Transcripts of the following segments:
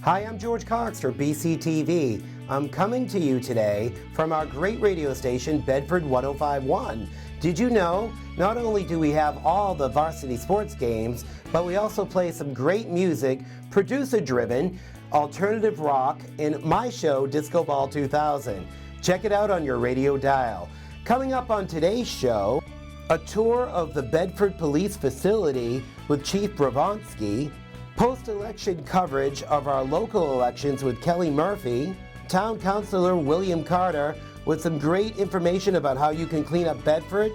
Hi, I'm George Cox for BCTV. I'm coming to you today from our great radio station, Bedford 105.1. Did you know, not only do we have all the varsity sports games, but we also play some great music, producer-driven, alternative rock, in my show, Disco Ball 2000. Check it out on your radio dial. Coming up on today's show, a tour of the Bedford Police Facility with Chief Bravonsky, post-election coverage of our local elections with Kelleigh Murphy, Town Councilor William Carter with some great information about how you can clean up Bedford,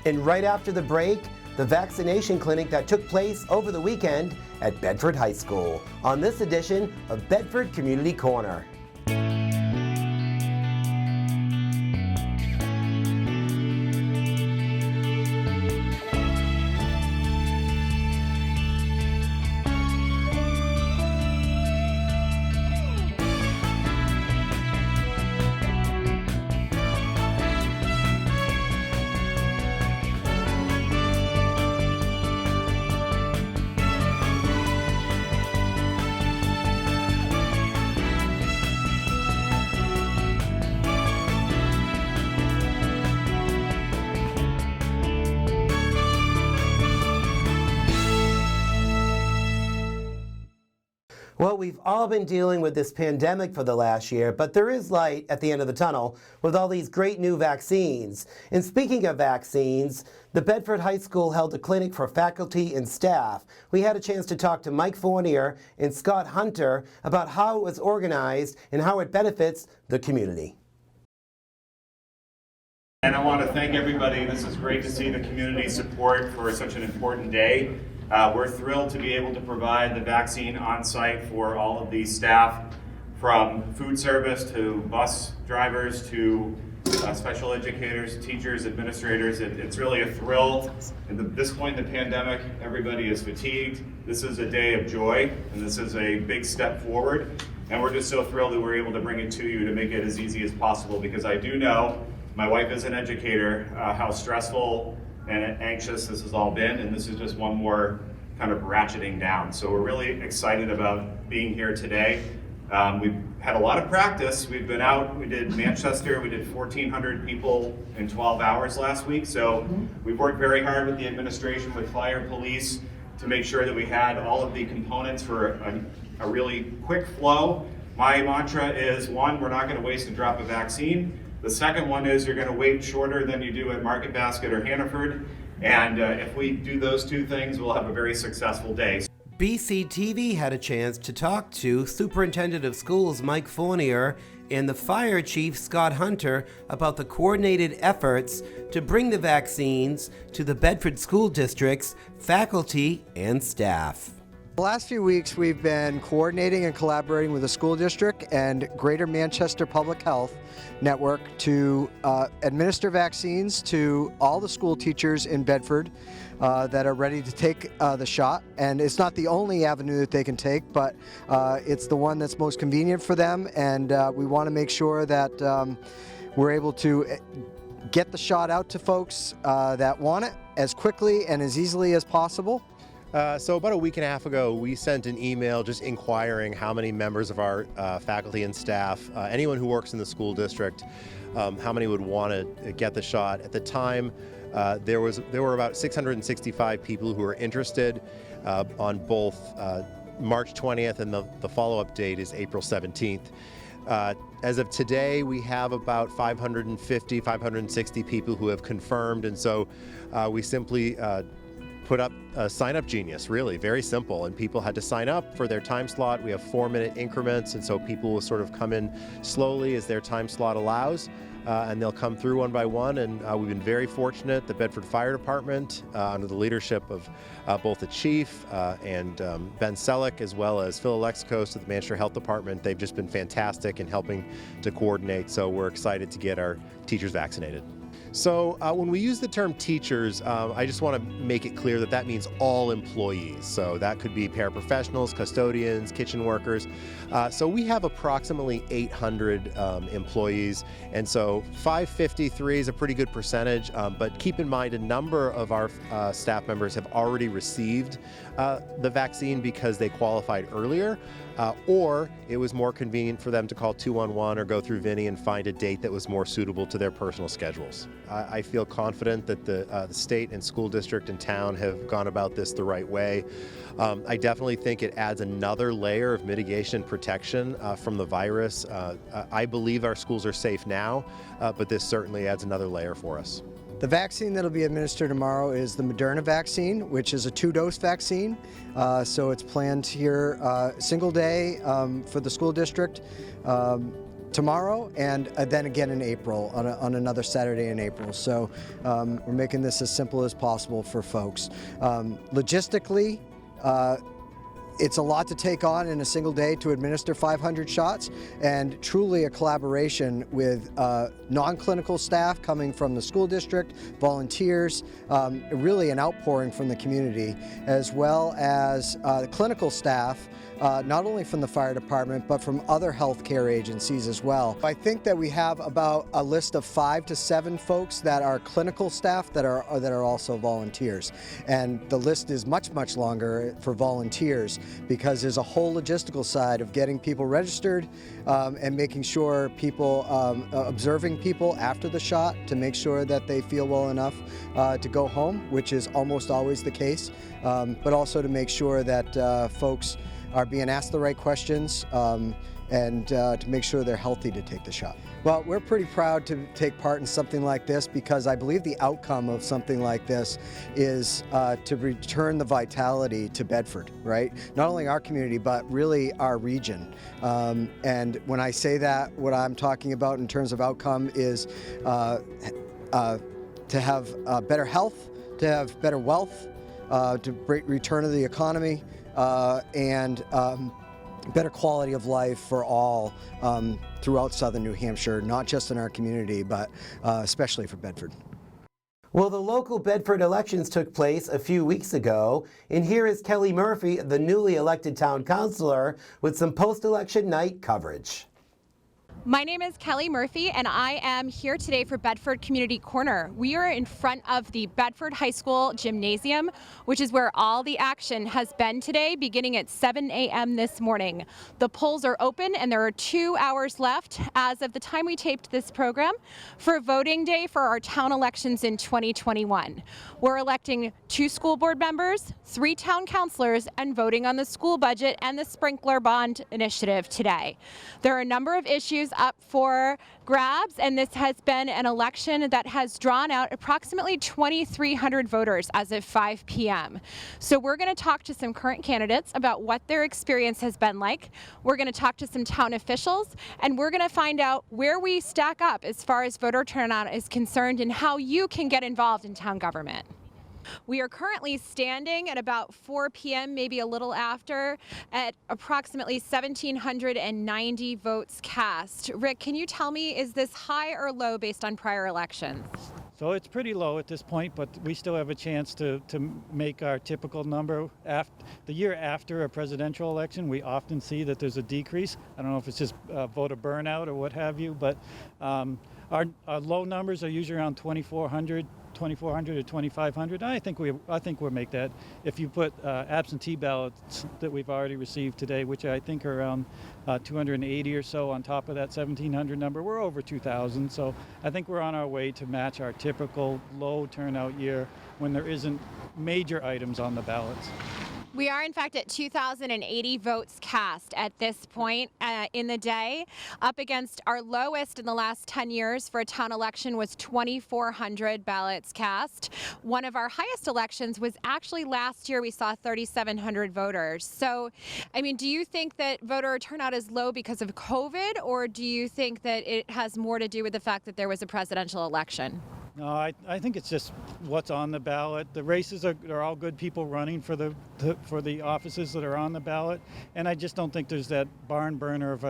and right after the break, the vaccination clinic that took place over the weekend at Bedford High School on this edition of Bedford Community Corner. Well, we've all been dealing with this pandemic for the last year, but there is light at the end of the tunnel with all these great new vaccines. And speaking of vaccines, the Bedford High School held a clinic for faculty and staff. We had a chance to talk to Mike Fournier and Scott Hunter about how it was organized and how it benefits the community. And I want to thank everybody. This is great to see the community support for such an important day. We're thrilled to be able to provide the vaccine on site for all of these staff, from food service to bus drivers to special educators, teachers, administrators. It's really a thrill. At this point in the pandemic, everybody is fatigued. This is a day of joy, and this is a big step forward. And we're just so thrilled that we're able to bring it to you to make it as easy as possible, because I do know, my wife is an educator, how stressful and anxious this has all been, and this is just one more kind of ratcheting down. So we're really excited about being here today. We've had a lot of practice. We've been out, we did Manchester, we did 1,400 people in 12 hours last week. So we've worked very hard with the administration, with fire and police, to make sure that we had all of the components for a really quick flow. My mantra is, one, we're not gonna waste a drop of vaccine. The second one is you're going to wait shorter than you do at Market Basket or Hannaford. And if we do those two things, we'll have a very successful day. BCTV had a chance to talk to Superintendent of Schools Mike Fournier and the Fire Chief Scott Hunter about the coordinated efforts to bring the vaccines to the Bedford School District's faculty and staff. The last few weeks we've been coordinating and collaborating with the school district and Greater Manchester Public Health Network to administer vaccines to all the school teachers in Bedford that are ready to take the shot. And it's not the only avenue that they can take, but it's the one that's most convenient for them, and we want to make sure that we're able to get the shot out to folks that want it as quickly and as easily as possible. So about a week and a half ago, we sent an email just inquiring how many members of our faculty and staff, anyone who works in the school district, how many would want to get the shot. At the time, there were about 665 people who were interested on both March 20th, and the follow-up date is April 17th. As of today, we have about 550, 560 people who have confirmed, and so we simply put up a sign-up genius, really, very simple, and people had to sign up for their time slot. We have 4-minute increments, and so people will sort of come in slowly as their time slot allows, and they'll come through one by one, and we've been very fortunate. The Bedford Fire Department, under the leadership of both the chief and Ben Selleck, as well as Phil Alexakos of the Manchester Health Department, they've just been fantastic in helping to coordinate, so we're excited to get our teachers vaccinated. So when we use the term teachers, I just want to make it clear that that means all employees. So that could be paraprofessionals, custodians, kitchen workers. So we have approximately 800 employees, and so 553 is a pretty good percentage, but keep in mind a number of our staff members have already received the vaccine because they qualified earlier, or it was more convenient for them to call 211 or go through Vinny and find a date that was more suitable to their personal schedules. I feel confident that the state and school district and town have gone about this the right way. I definitely think it adds another layer of mitigation and protection from the virus. I believe our schools are safe now, but this certainly adds another layer for us. The vaccine that will be administered tomorrow is the Moderna vaccine, which is a 2-dose vaccine. So it's planned here single day for the school district tomorrow, and then again in April, on another Saturday in April. So we're making this as simple as possible for folks. Logistically, it's a lot to take on in a single day to administer 500 shots, and truly a collaboration with non-clinical staff coming from the school district, volunteers, really an outpouring from the community, as well as clinical staff, not only from the fire department, but from other healthcare agencies as well. I think that we have about a list of 5 to 7 folks that are clinical staff that are also volunteers. And the list is much, much longer for volunteers, because there's a whole logistical side of getting people registered and making sure people, observing people after the shot to make sure that they feel well enough to go home, which is almost always the case, but also to make sure that folks are being asked the right questions and to make sure they're healthy to take the shot. Well, we're pretty proud to take part in something like this, because I believe the outcome of something like this is to return the vitality to Bedford, right? Not only our community, but really our region. And when I say that, what I'm talking about in terms of outcome is to have better health, to have better wealth, to return to the economy, and better quality of life for all throughout southern New Hampshire, not just in our community, but especially for Bedford. Well, the local Bedford elections took place a few weeks ago, and here is Kelleigh Murphy, the newly elected town councilor, with some post-election night coverage. My name is Kelleigh Murphy, and I am here today for Bedford Community Corner. We are in front of the Bedford High School gymnasium, which is where all the action has been today, beginning at 7 a.m. this morning. The polls are open, and there are 2 hours left as of the time we taped this program for voting day for our town elections in 2021. We're electing 2 school board members, 3 town councilors, and voting on the school budget and the sprinkler bond initiative today. There are a number of issues up for grabs, and this has been an election that has drawn out approximately 2,300 voters as of 5 p.m. So we're going to talk to some current candidates about what their experience has been like. We're going to talk to some town officials, and we're going to find out where we stack up as far as voter turnout is concerned and how you can get involved in town government. We are currently standing at about 4 p.m., maybe a little after, at approximately 1,790 votes cast. Rick, can you tell me, is this high or low based on prior elections? So it's pretty low at this point, but we still have a chance to make our typical number. The year after a presidential election, we often see that there's a decrease. I don't know if it's just voter burnout or what have you, but our low numbers are usually around 2,400 to 2,500. I think we'll make that. If you put absentee ballots that we've already received today, which I think are around 280 or so on top of that 1,700 number, we're over 2,000. So I think we're on our way to match our typical low turnout year when there isn't major items on the ballots. We are, in fact, at 2,080 votes cast at this point in the day. Up against our lowest in the last 10 years for a town election was 2,400 ballots cast. One of our highest elections was actually last year. We saw 3,700 voters. So, I mean, do you think that voter turnout is low because of COVID, or do you think that it has more to do with the fact that there was a presidential election? No, I think it's just what's on the ballot. The races are all good people running for the offices that are on the ballot, and I just don't think there's that barn burner of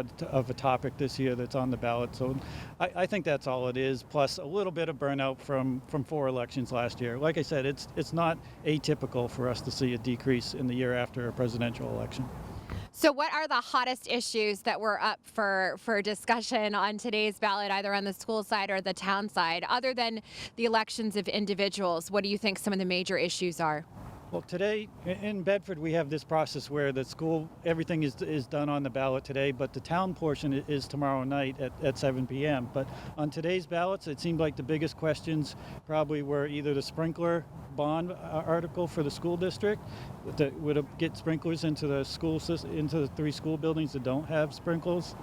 a topic this year that's on the ballot. So I think that's all it is. Plus a little bit of burnout from 4 elections last year. Like I said, it's not atypical for us to see a decrease in the year after a presidential election. So what are the hottest issues that were up for discussion on today's ballot, either on the school side or the town side? Other than the elections of individuals, what do you think some of the major issues are? Well, today in Bedford, we have this process where the school, everything is done on the ballot today, but the town portion is tomorrow night at 7 p.m. But on today's ballots, it seemed like the biggest questions probably were either the sprinkler bond article for the school district that would get sprinklers into the school system, into the 3 school buildings that don't have sprinklers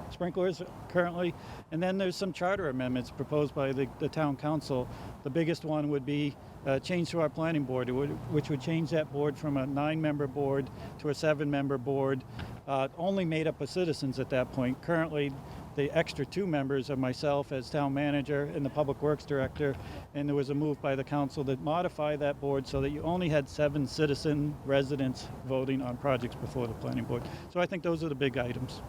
currently. And then there's some charter amendments proposed by the town council. The biggest one would be change to our planning board, which would change that board from a 9-member board to a 7-member board, only made up of citizens at that point. Currently, the extra 2 members are myself as town manager and the public works director, and there was a move by the council to modify that board so that you only had 7 citizen residents voting on projects before the planning board. So I think those are the big items.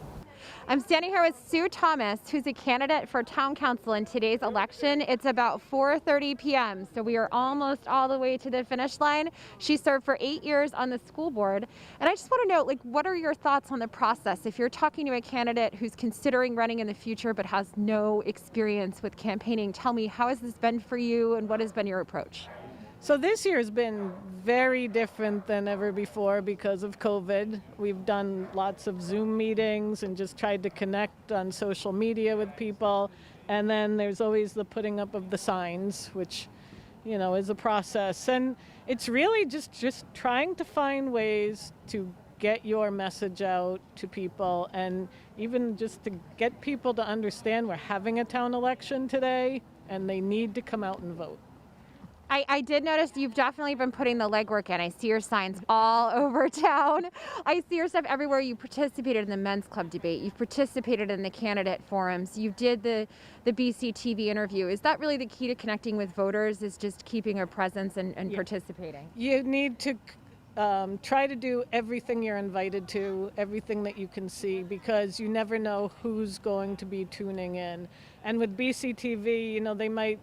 I'm standing here with Sue Thomas, who's a candidate for town council in today's election. It's about 4:30 p.m., so we are almost all the way to the finish line. She served for 8 years on the school board, and I just want to know, what are your thoughts on the process? If you're talking to a candidate who's considering running in the future but has no experience with campaigning, tell me, how has this been for you, and what has been your approach? So this year has been very different than ever before because of COVID. We've done lots of Zoom meetings and just tried to connect on social media with people. And then there's always the putting up of the signs, which, is a process. And it's really just trying to find ways to get your message out to people, and even just to get people to understand we're having a town election today and they need to come out and vote. I did notice you've definitely been putting the legwork in. I see your signs all over town. I see your stuff everywhere. You participated in the men's club debate. You've participated in the candidate forums. You did the BC TV interview. Is that really the key to connecting with voters, is just keeping a presence and participating? You need to try to do everything you're invited to, everything that you can see, because you never know who's going to be tuning in. And with BC TV, they might...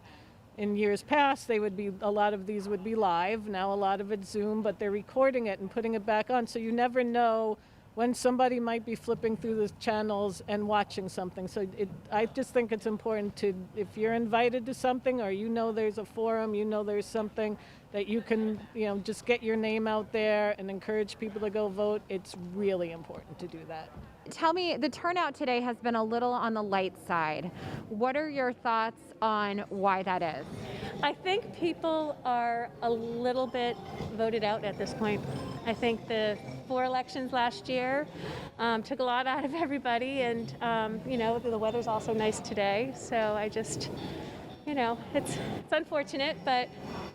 In years past, a lot of these would be live. Now a lot of it's Zoom, but they're recording it and putting it back on. So you never know when somebody might be flipping through the channels and watching something. So I just think it's important to, if you're invited to something, or there's a forum, there's something that you can, just get your name out there and encourage people to go vote. It's really important to do that. Tell me, the turnout today has been a little on the light side. What are your thoughts on why that is? I think people are a little bit voted out at this point. I think the 4 elections last year took a lot out of everybody, and the weather's also nice today. So I just, it's unfortunate, but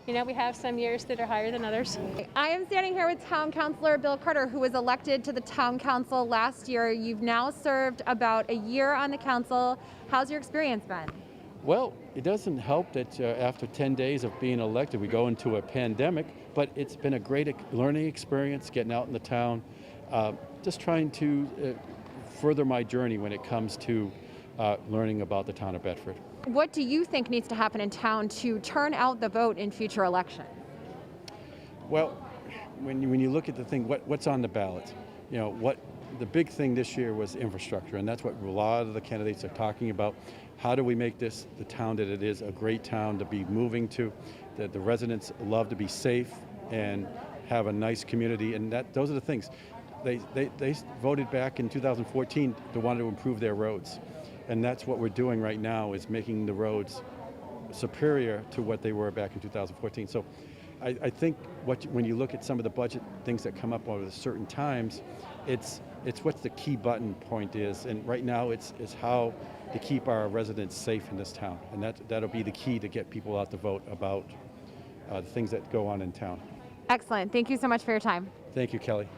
we have some years that are higher than others. I am standing here with Town Councilor Bill Carter, who was elected to the Town Council last year. You've now served about a year on the council. How's your experience been? Well, it doesn't help that after 10 days of being elected, we go into a pandemic, but it's been a great learning experience getting out in the town, just trying to further my journey when it comes to learning about the town of Bedford. What do you think needs to happen in town to turn out the vote in future elections? Well, when you look at the thing, what's on the ballot, the big thing this year was infrastructure, and that's what a lot of the candidates are talking about. How do we make this the town that it is, a great town to be moving to, that the residents love to be safe and have a nice community, and those are the things. They voted back in 2014 to want to improve their roads, and that's what we're doing right now, is making the roads superior to what they were back in 2014. So I think when you look at some of the budget things that come up over certain times, it's what the key button point is, and right now it's how to keep our residents safe in this town, and that'll be the key to get people out to vote about the things that go on in town. Excellent. Thank you so much for your time. Thank you, Kelly.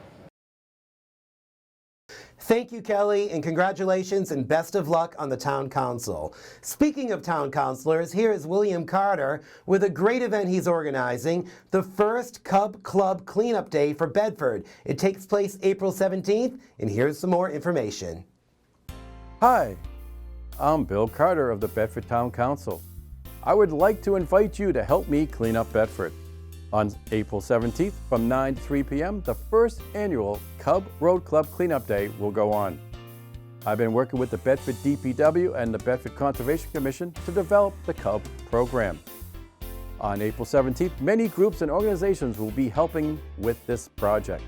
Thank you, Kelly, and congratulations and best of luck on the Town Council. Speaking of Town Councilors, here is William Carter with a great event he's organizing, the first Cub Club Cleanup Day for Bedford. It takes place April 17th, and here's some more information. Hi, I'm Bill Carter of the Bedford Town Council. I would like to invite you to help me clean up Bedford. On April 17th from 9 to 3 p.m., the first annual Cub Road Club Cleanup Day will go on. I've been working with the Bedford DPW and the Bedford Conservation Commission to develop the Cub program. On April 17th, many groups and organizations will be helping with this project.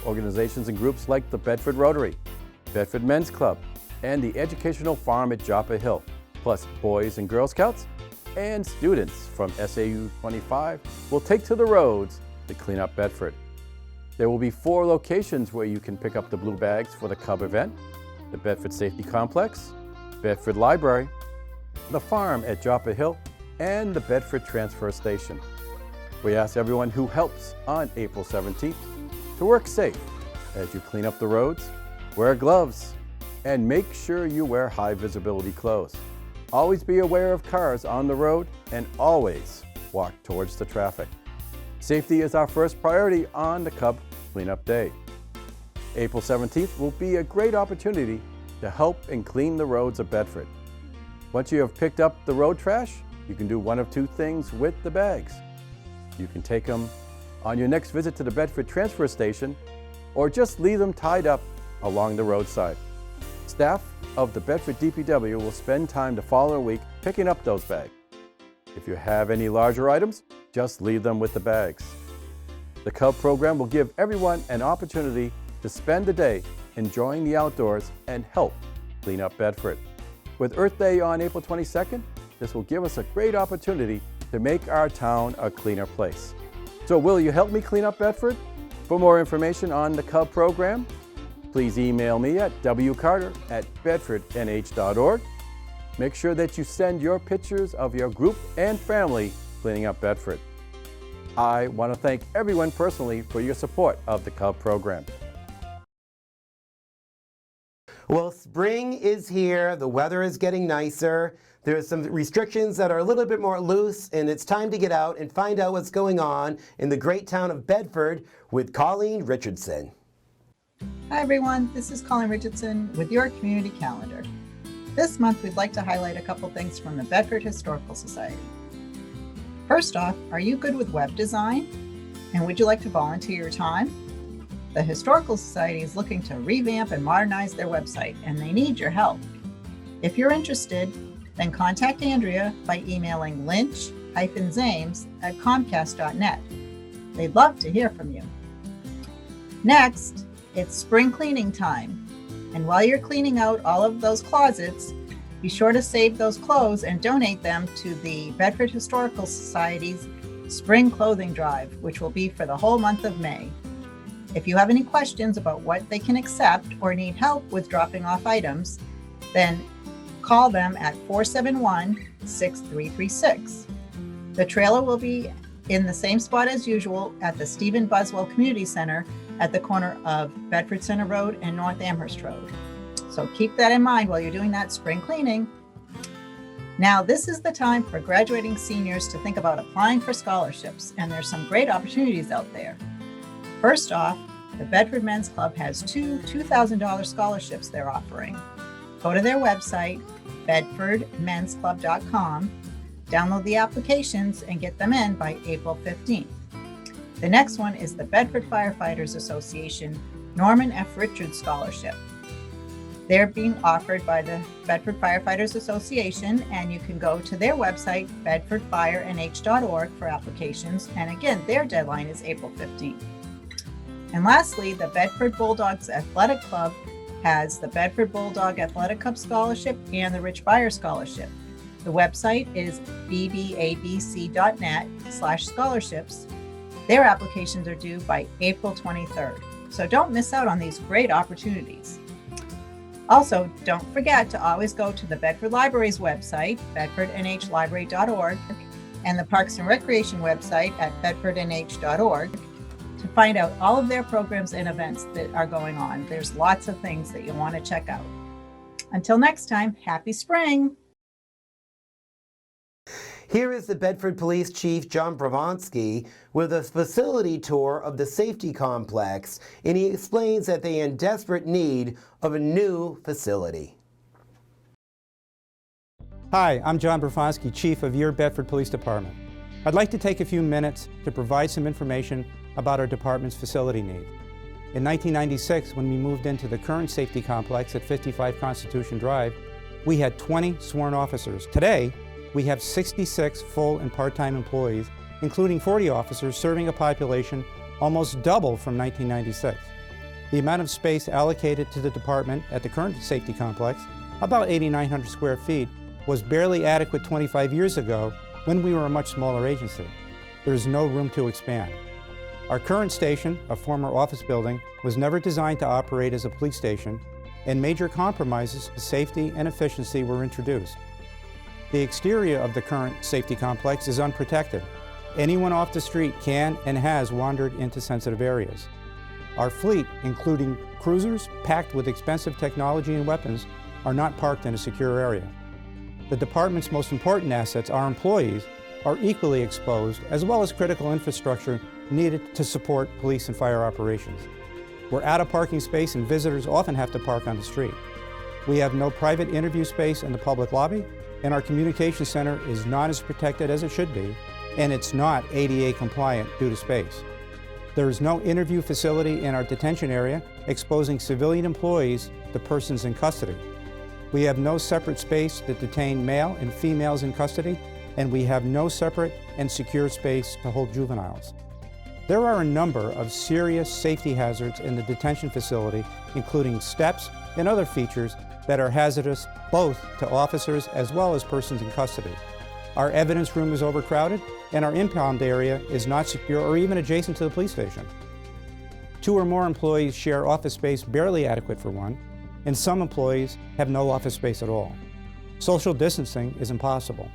Organizations and groups like the Bedford Rotary, Bedford Men's Club, and the Educational Farm at Joppa Hill, plus Boys and Girl Scouts, and students from SAU 25 will take to the roads to clean up Bedford. There will be 4 locations where you can pick up the blue bags for the Cub event: the Bedford Safety Complex, Bedford Library, the farm at Joppa Hill, and the Bedford Transfer Station. We ask everyone who helps on April 17th to work safe as you clean up the roads, wear gloves, and make sure you wear high visibility clothes. Always be aware of cars on the road and always walk towards the traffic. Safety is our first priority on the Cub Cleanup Day. April 17th will be a great opportunity to help and clean the roads of Bedford. Once you have picked up the road trash, you can do one of 2 things with the bags. You can take them on your next visit to the Bedford Transfer Station or just leave them tied up along the roadside. Staff of the Bedford DPW will spend time the following week picking up those bags. If you have any larger items, just leave them with the bags. The Cub program will give everyone an opportunity to spend the day enjoying the outdoors and help clean up Bedford. With Earth Day on April 22nd, this will give us a great opportunity to make our town a cleaner place. So will you help me clean up Bedford? For more information on the Cub program, please email me at wcarter@bedfordnh.org. Make sure that you send your pictures of your group and family cleaning up Bedford. I want to thank everyone personally for your support of the Cub program. Well, spring is here, the weather is getting nicer, there's some restrictions that are a little bit more loose, and it's time to get out and find out what's going on in the great town of Bedford with Colleen Richardson. Hi everyone, this is Colleen Richardson with your community calendar. This month we'd like to highlight a couple things from the Bedford Historical Society. First off, are you good with web design? And would you like to volunteer your time? The Historical Society is looking to revamp and modernize their website, and they need your help. If you're interested, then contact Andrea by emailing lynch-zames@comcast.net. They'd love to hear from you. Next, it's spring cleaning time. And while you're cleaning out all of those closets, be sure to save those clothes and donate them to the Bedford Historical Society's Spring Clothing Drive, which will be for the whole month of May. If you have any questions about what they can accept or need help with dropping off items, then call them at 471-6336. The trailer will be in the same spot as usual at the Stephen Buswell Community Center at the corner of Bedford Center Road and North Amherst Road. So keep that in mind while you're doing that spring cleaning. Now, this is the time for graduating seniors to think about applying for scholarships, and there's some great opportunities out there. First off, the Bedford Men's Club has 2 $2,000 scholarships they're offering. Go to their website, bedfordmensclub.com, download the applications, and get them in by April 15th. The next one is the Bedford Firefighters Association Norman F. Richards Scholarship. They're being offered by the Bedford Firefighters Association, and you can go to their website, bedfordfirenh.org, for applications. And again, their deadline is April 15th. And lastly, the Bedford Bulldogs Athletic Club has the Bedford Bulldog Athletic Club Scholarship and the Rich Buyer Scholarship. The website is bbabc.net/scholarships. Their applications are due by April 23rd. So don't miss out on these great opportunities. Also, don't forget to always go to the Bedford Library's website, bedfordnhlibrary.org, and the Parks and Recreation website at bedfordnh.org. to find out all of their programs and events that are going on. There's lots of things that you'll want to check out. Until next time, happy spring. Here is the Bedford Police Chief John Bravansky with a facility tour of the safety complex, and he explains that they are in desperate need of a new facility. Hi, I'm John Bravansky, Chief of your Bedford Police Department. I'd like to take a few minutes to provide some information about our department's facility needs. In 1996, when we moved into the current safety complex at 55 Constitution Drive, we had 20 sworn officers. Today, we have 66 full and part-time employees, including 40 officers serving a population almost double from 1996. The amount of space allocated to the department at the current safety complex, about 8,900 square feet, was barely adequate 25 years ago when we were a much smaller agency. There is no room to expand. Our current station, a former office building, was never designed to operate as a police station, and major compromises to safety and efficiency were introduced. The exterior of the current safety complex is unprotected. Anyone off the street can and has wandered into sensitive areas. Our fleet, including cruisers packed with expensive technology and weapons, are not parked in a secure area. The department's most important assets, our employees, are equally exposed, as well as critical infrastructure needed to support police and fire operations. We're out of parking space and visitors often have to park on the street. We have no private interview space in the public lobby, and our communication center is not as protected as it should be, and it's not ADA compliant due to space. There is no interview facility in our detention area, exposing civilian employees to persons in custody. We have no separate space to detain male and females in custody, and we have no separate and secure space to hold juveniles. There are a number of serious safety hazards in the detention facility, including steps and other features that are hazardous both to officers as well as persons in custody. Our evidence room is overcrowded, and our impound area is not secure or even adjacent to the police station. 2 or more employees share office space barely adequate for one, and some employees have no office space at all. Social distancing is impossible.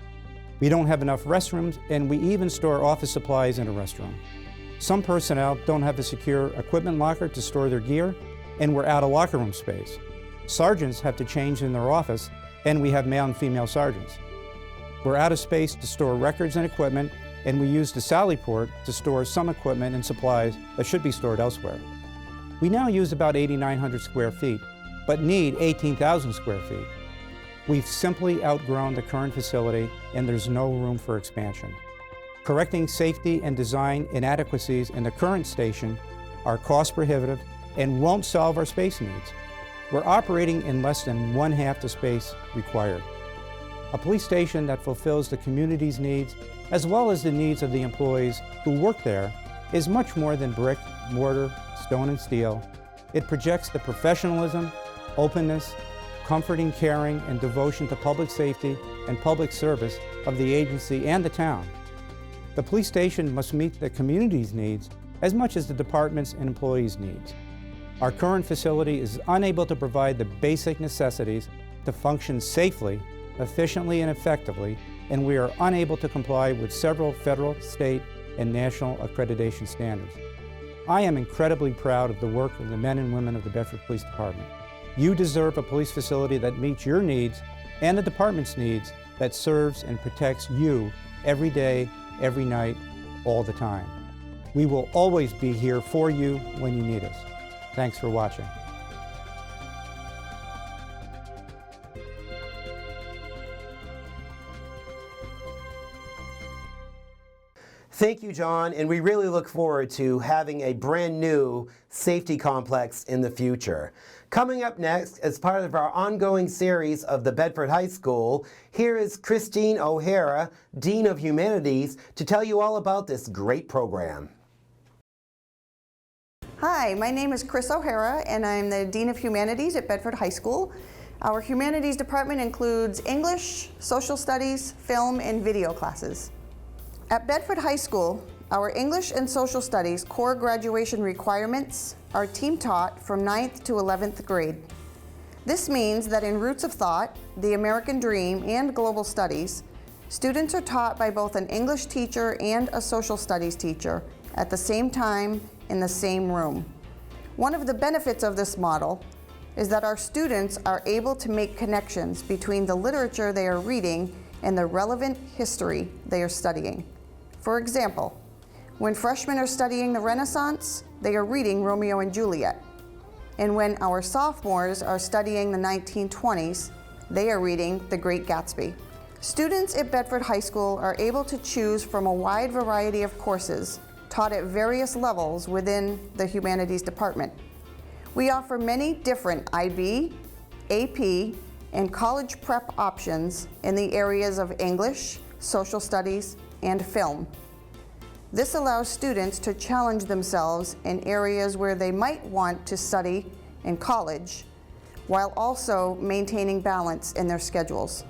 We don't have enough restrooms, and we even store office supplies in a restroom. Some personnel don't have a secure equipment locker to store their gear, and we're out of locker room space. Sergeants have to change in their office, and we have male and female sergeants. We're out of space to store records and equipment, and we use the Sally Port to store some equipment and supplies that should be stored elsewhere. We now use about 8,900 square feet, but need 18,000 square feet. We've simply outgrown the current facility, and there's no room for expansion. Correcting safety and design inadequacies in the current station are cost prohibitive and won't solve our space needs. We're operating in less than 1/2 the space required. A police station that fulfills the community's needs, as well as the needs of the employees who work there, is much more than brick, mortar, stone, and steel. It projects the professionalism, openness, comforting, caring, and devotion to public safety and public service of the agency and the town. The police station must meet the community's needs as much as the department's and employees' needs. Our current facility is unable to provide the basic necessities to function safely, efficiently, and effectively, and we are unable to comply with several federal, state, and national accreditation standards. I am incredibly proud of the work of the men and women of the Bedford Police Department. You deserve a police facility that meets your needs and the department's needs, that serves and protects you every day, every night, all the time. We will always be here for you when you need us. Thanks for watching. Thank you, John, and we really look forward to having a brand new safety complex in the future. Coming up next, as part of our ongoing series of the Bedford High School, here is Christine O'Hara, Dean of Humanities, to tell you all about this great program. Hi, my name is Chris O'Hara, and I'm the Dean of Humanities at Bedford High School. Our Humanities department includes English, Social Studies, Film, and Video classes. At Bedford High School, our English and Social Studies core graduation requirements are team taught from 9th to 11th grade. This means that in Roots of Thought, The American Dream, and Global Studies, students are taught by both an English teacher and a social studies teacher, at the same time in the same room. One of the benefits of this model is that our students are able to make connections between the literature they are reading and the relevant history they are studying. For example, when freshmen are studying the Renaissance, they are reading Romeo and Juliet. And when our sophomores are studying the 1920s, they are reading The Great Gatsby. Students at Bedford High School are able to choose from a wide variety of courses taught at various levels within the Humanities department. We offer many different IB, AP, and college prep options in the areas of English, social studies, and film. This allows students to challenge themselves in areas where they might want to study in college, while also maintaining balance in their schedules.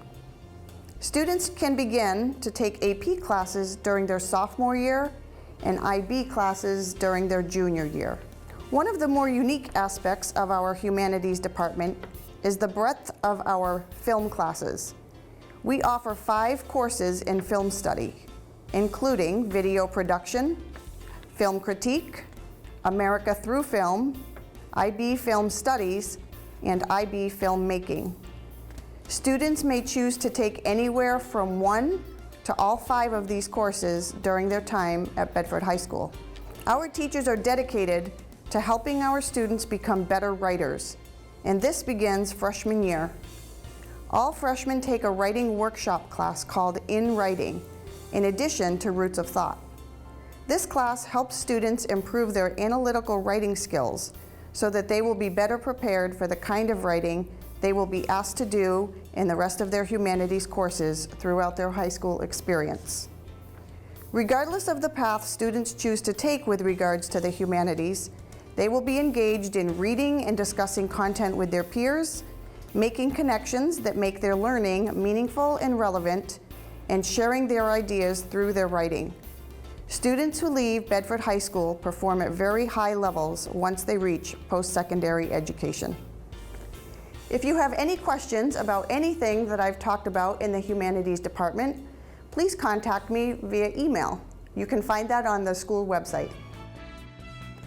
Students can begin to take AP classes during their sophomore year and IB classes during their junior year. One of the more unique aspects of our Humanities department is the breadth of our film classes. We offer 5 courses in film study, including video production, film critique, America Through Film, IB Film Studies, and IB Filmmaking. Students may choose to take anywhere from 1 to all 5 of these courses during their time at Bedford High School. Our teachers are dedicated to helping our students become better writers, and this begins freshman year. All freshmen take a writing workshop class called In Writing, in addition to Roots of Thought. This class helps students improve their analytical writing skills so that they will be better prepared for the kind of writing they will be asked to do in the rest of their humanities courses throughout their high school experience. Regardless of the path students choose to take with regards to the humanities, they will be engaged in reading and discussing content with their peers, making connections that make their learning meaningful and relevant, and sharing their ideas through their writing. Students who leave Bedford High School perform at very high levels once they reach post-secondary education. If you have any questions about anything that I've talked about in the Humanities department, please contact me via email. You can find that on the school website.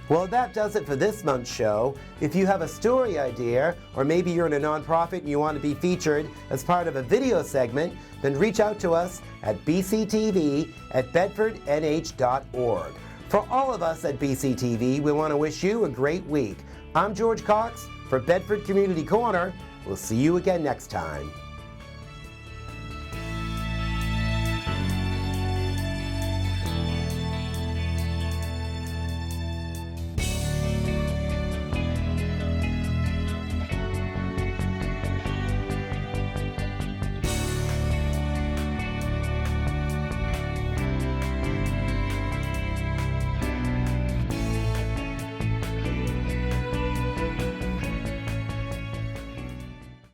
Well, that does it for this month's show. If you have a story idea, or maybe you're in a nonprofit and you want to be featured as part of a video segment, then reach out to us at bctv@bedfordnh.org. For all of us at BCTV, we want to wish you a great week. I'm George Cox for Bedford Community Corner. We'll see you again next time.